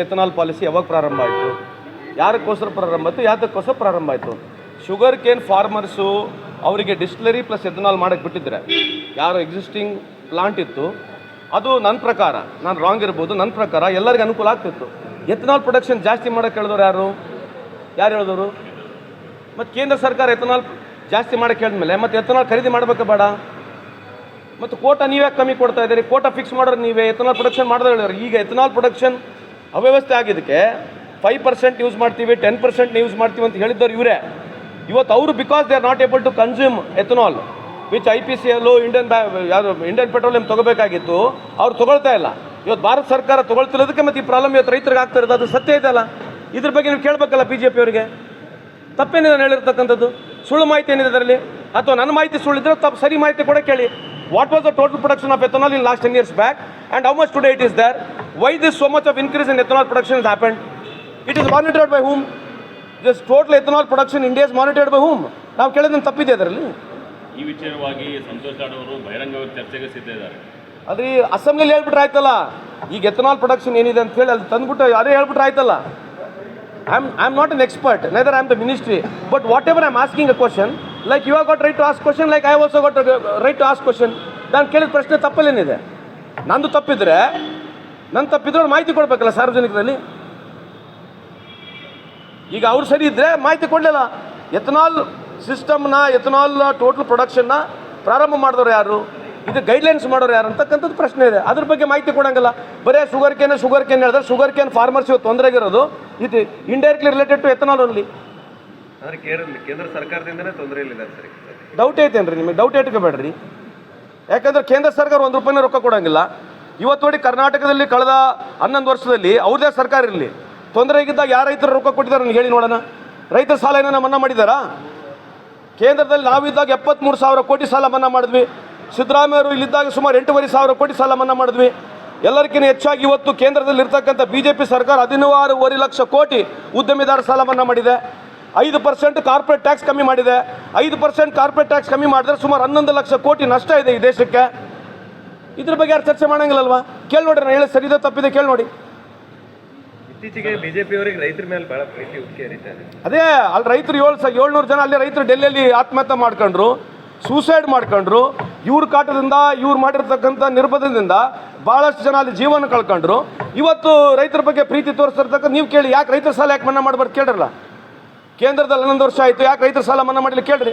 Ethanol policy ಯಾವಾಗ ಪ್ರಾರಂಭ ಆಯಿತು, ಯಾರಕ್ಕೋಸ್ಕರ ಪ್ರಾರಂಭ ಆಯಿತು, ಯಾತಕ್ಕೋಸ್ಕರ ಪ್ರಾರಂಭ ಆಯಿತು? ಶುಗರ್ ಕೇನ್ ಫಾರ್ಮರ್ಸು ಅವರಿಗೆ ಡಿಸ್ಟಿಲರಿ ಪ್ಲಸ್ ಎಥನಾಲ್ ಮಾಡೋಕ್ಕೆ ಬಿಟ್ಟಿದ್ರೆ, ಯಾರು ಎಕ್ಸಿಸ್ಟಿಂಗ್ ಪ್ಲಾಂಟ್ ಇತ್ತು ಅದು ನನ್ನ ಪ್ರಕಾರ, ನಾನು ರಾಂಗ್ ಇರ್ಬೋದು, ನನ್ನ ಪ್ರಕಾರ ಎಲ್ಲರಿಗೂ ಅನುಕೂಲ ಆಗ್ತಿತ್ತು. ಎಥನಾಲ್ ಪ್ರೊಡಕ್ಷನ್ ಜಾಸ್ತಿ ಮಾಡೋಕ್ಕೆ ಹೇಳಿದವರು ಯಾರು ಹೇಳಿದವರು? ಮತ್ತು ಕೇಂದ್ರ ಸರ್ಕಾರ ಎಥನಾಲ್ ಜಾಸ್ತಿ ಮಾಡೋಕ್ಕೆ ಹೇಳಿದ್ಮೇಲೆ ಮತ್ತೆ ಎಥನಾಲ್ ಖರೀದಿ ಮಾಡಬೇಕಾ ಬೇಡ? ಮತ್ತು ಕೋಟಾ ನೀವೇ ಕಮ್ಮಿ ಕೊಡ್ತಾ ಇದ್ದೀರಿ, ಕೋಟಾ ಫಿಕ್ಸ್ ಮಾಡೋರು ನೀವೇ, ಎಥನಾಲ್ ಪ್ರೊಡಕ್ಷನ್ ಮಾಡಿದ್ರೆ ಹೇಳಿದ್ರು. ಈಗ ಎಥನಾಲ್ ಪ್ರೊಡಕ್ಷನ್ ಅವ್ಯವಸ್ಥೆ ಆಗಿದ್ದಕ್ಕೆ 5% ಯೂಸ್ ಮಾಡ್ತೀವಿ, 10% ಯೂಸ್ ಮಾಡ್ತೀವಿ ಅಂತ ಹೇಳಿದ್ದವ್ರು ಇವರೇ. ಇವತ್ತು ಅವರು because they are not able to consume ethanol which IPCL Indian petroleum ತೊಗೋಬೇಕಾಗಿತ್ತು, ಅವ್ರು ತೊಗೊಳ್ತಾ ಇಲ್ಲ. ಇವತ್ತು ಭಾರತ ಸರ್ಕಾರ ತೊಗೊಳ್ತಿರೋದಕ್ಕೆ ಮತ್ತು ಈ ಪ್ರಾಬ್ಲಮ್ ಇವತ್ತು ರೈತರಿಗೆ ಆಗ್ತಾ ಇರೋದು, ಅದು ಸತ್ಯ ಇದೆಯಲ್ಲ. ಇದ್ರ ಬಗ್ಗೆ ನೀವು ಕೇಳಬೇಕಲ್ಲ BJP ಅವರಿಗೆ. ತಪ್ಪೇನಿದೆ ನಾನು ಹೇಳಿರ್ತಕ್ಕಂಥದ್ದು? ಸುಳ್ಳು ಮಾಹಿತಿ ಏನಿದೆ ಅದರಲ್ಲಿ? ಅಥವಾ ನನ್ನ ಮಾಹಿತಿ ಸುಳ್ಳಿದ್ರೆ ತಪ್ಪು, ಸರಿ ಮಾಹಿತಿ ಕೂಡ ಕೇಳಿ. What was the total production of ethanol in last 10 years back and how much today it is there? Why this so much of increase in ethanol production has happened? It is monitored by whom? This total ethanol production in India is monitored by whom? ನಾವು ಕೇಳಿದ್ರೆ ತಪ್ಪಿದೆ ಅದರಲ್ಲಿ. ಈ ವಿಚಾರವಾಗಿ ಸಂತೋಷ್ ಲಾಡ್ ಅವರು ಬಹಿರಂಗವಾಗಿ ಚರ್ಚೆಗೆ ಸಿದ್ಧ ಇದ್ದಾರೆ. ಅದ್ರಿ ಅಸೆಂಬ್ಲಿಲಿ ಹೇಳ್ಬಿಟ್ರೆ ಆಯ್ತಲ್ಲ, ಈಗ ಎಥನಾಲ್ ಪ್ರೊಡಕ್ಷನ್ ಏನಿದೆ ಅಂತ ಹೇಳಿ ಅಲ್ಲಿ ತಂದ್ಬಿಟ್ಟು ಅದೇ ಹೇಳ್ಬಿಟ್ರೆ ಆಯ್ತಲ್ಲ. I am not an expert, neither I am the ministry, but whatever I am asking a question, like you have got right to ask question, like I have also got right to ask question. ನಾನು ಕೇಳಿದ ಪ್ರಶ್ನೆ ತಪ್ಪಲ್ಲೇನಿದೆ? ನಂದು ತಪ್ಪಿದ್ರೆ ಅವ್ರು ಮಾಹಿತಿ ಕೊಡಬೇಕಲ್ಲ ಸಾರ್ವಜನಿಕರಲ್ಲಿ. ಈಗ ಅವ್ರು ಸರಿ ಇದ್ದರೆ ಮಾಹಿತಿ ಕೊಡಲಿಲ್ಲ. ಎಥನಾಲ್ ಸಿಸ್ಟಮ್ನ, ಎಥನಾಲ್ ಟೋಟಲ್ ಪ್ರೊಡಕ್ಷನ್ನ ಪ್ರಾರಂಭ ಮಾಡಿದವರು ಯಾರು, ಇದು ಗೈಡ್ಲೈನ್ಸ್ ಮಾಡೋರು ಯಾರು ಅಂತಕ್ಕಂಥದ್ದು ಪ್ರಶ್ನೆ ಇದೆ. ಅದ್ರ ಬಗ್ಗೆ ಮಾಹಿತಿ ಕೊಡೋಂಗಿಲ್ಲ. ಬರೀ ಶುಗರ್ ಕೇನ್ ಹೇಳಿದ್ರೆ ಶುಗರ್ ಕೇನ್ ಫಾರ್ಮರ್ಸ್ ಇವತ್ತು ತೊಂದರೆಗಿರೋದು ಇದು indirectly related to ethanol only. ಅಂದರೆ ಕೇಂದ್ರ ಸರ್ಕಾರದಿಂದನೇ ತೊಂದರೆ ಇಲ್ಲ ಸರಿ. ಡೌಟ್ ಐತೇನ್ರಿ ನಿಮಗೆ? ಡೌಟ್ ಇಟ್ಕೋಬೇಡ್ರಿ. ಯಾಕಂದ್ರೆ ಕೇಂದ್ರ ಸರ್ಕಾರ 1 ರೂಪಾಯಿನ ರೊಕ್ಕ ಕೊಡೋಂಗಿಲ್ಲ. ಇವತ್ತು ನೋಡಿ ಕರ್ನಾಟಕದಲ್ಲಿ ಕಳೆದ 11 ವರ್ಷದಲ್ಲಿ ಅವ್ರದೇ ಸರ್ಕಾರ ಇರಲಿ, ತೊಂದರೆ ಆಗಿದ್ದಾಗ ಯಾರು ರೈತರು ರೊಕ್ಕ ಕೊಟ್ಟಿದ್ದಾರೆ ನನಗೆ ಹೇಳಿ ನೋಡೋಣ. ರೈತರ ಸಾಲ ಏನೋ ಮನ್ನಾ ಮಾಡಿದ್ದಾರಾ? ಕೇಂದ್ರದಲ್ಲಿ ನಾವಿದ್ದಾಗ 73,000 ಕೋಟಿ ಸಾಲ ಮನ್ನಾ ಮಾಡಿದ್ವಿ. ಸಿದ್ದರಾಮಯ್ಯ ಅವರು ಇಲ್ಲಿದ್ದಾಗ ಸುಮಾರು 8,500 ಕೋಟಿ ಸಾಲ ಮನ್ನಾ ಮಾಡಿದ್ವಿ. ಎಲ್ಲರಿಗಿಂತ ಹೆಚ್ಚಾಗಿ ಇವತ್ತು ಕೇಂದ್ರದಲ್ಲಿ ಇರ್ತಕ್ಕಂಥ BJP ಸರ್ಕಾರ 16,500 ಲಕ್ಷ ಕೋಟಿ ಉದ್ಯಮಿದಾರ ಸಾಲ ಮನ್ನಾ ಮಾಡಿದೆ. 5% ಕಾರ್ಪೊರೇಟ್ ಟ್ಯಾಕ್ಸ್ ಕಮ್ಮಿ ಮಾಡಿದೆ. 5% ಕಾರ್ಪೊರೇಟ್ ಟ್ಯಾಕ್ಸ್ ಕಮ್ಮಿ ಮಾಡಿದ್ರೆ ಸುಮಾರು 11 ಲಕ್ಷ ಕೋಟಿ ನಷ್ಟ ಇದೆ ಈ ದೇಶಕ್ಕೆ. ಇದ್ರ ಬಗ್ಗೆ ಯಾರು ಚರ್ಚೆ ಮಾಡಂಗಿಲ್ಲಲ್ವಾ? ಕೇಳಿ ನೋಡ್ರಿ, ನಾನು ಹೇಳಿ ಸರಿದೆ ತಪ್ಪಿದೆ ಕೇಳಿ ನೋಡಿ. ಇತ್ತೀಚೆಗೆ BJP ಅವರಿಗೆ ರೈತರ ಮೇಲೆ ಬಹಳ ಪ್ರೀತಿ ಉಕ್ಕಿ ಹರಿತಾರೆ. ಅದೇ ಅಲ್ಲಿ ರೈತರು 700 ಜನ ಅಲ್ಲಿ ರೈತರು ಡೆಲ್ಲಿಯಲ್ಲಿ ಆತ್ಮಹತ್ಯೆ ಮಾಡ್ಕೊಂಡ್ರು, ಸೂಸೈಡ್ ಮಾಡ್ಕೊಂಡ್ರು. ಇವ್ರ ಕಾಟದಿಂದ, ಇವ್ರು ಮಾಡಿರ್ತಕ್ಕಂಥ ನಿರ್ಬಂಧದಿಂದ ಭಾಳಷ್ಟು ಜನ ಅಲ್ಲಿ ಜೀವನ ಕಳ್ಕೊಂಡ್ರು. ಇವತ್ತು ರೈತರ ಬಗ್ಗೆ ಪ್ರೀತಿ ತೋರಿಸ್ತಿರ್ತಕ್ಕಂಥ ನೀವು ಕೇಳಿ, ಯಾಕೆ ರೈತರ ಸಾಲ ಯಾಕೆ ಮನ್ನಾ ಮಾಡಬಾರ್ದು ಕೇಳ್ರಲ್ಲ. ಕೇಂದ್ರದಲ್ಲಿ 11 ವರ್ಷ ಆಯಿತು, ಯಾಕೆ ರೈತರ ಸಾಲ ಮನ್ನಾ ಮಾಡಲಿ ಕೇಳ್ರಿ.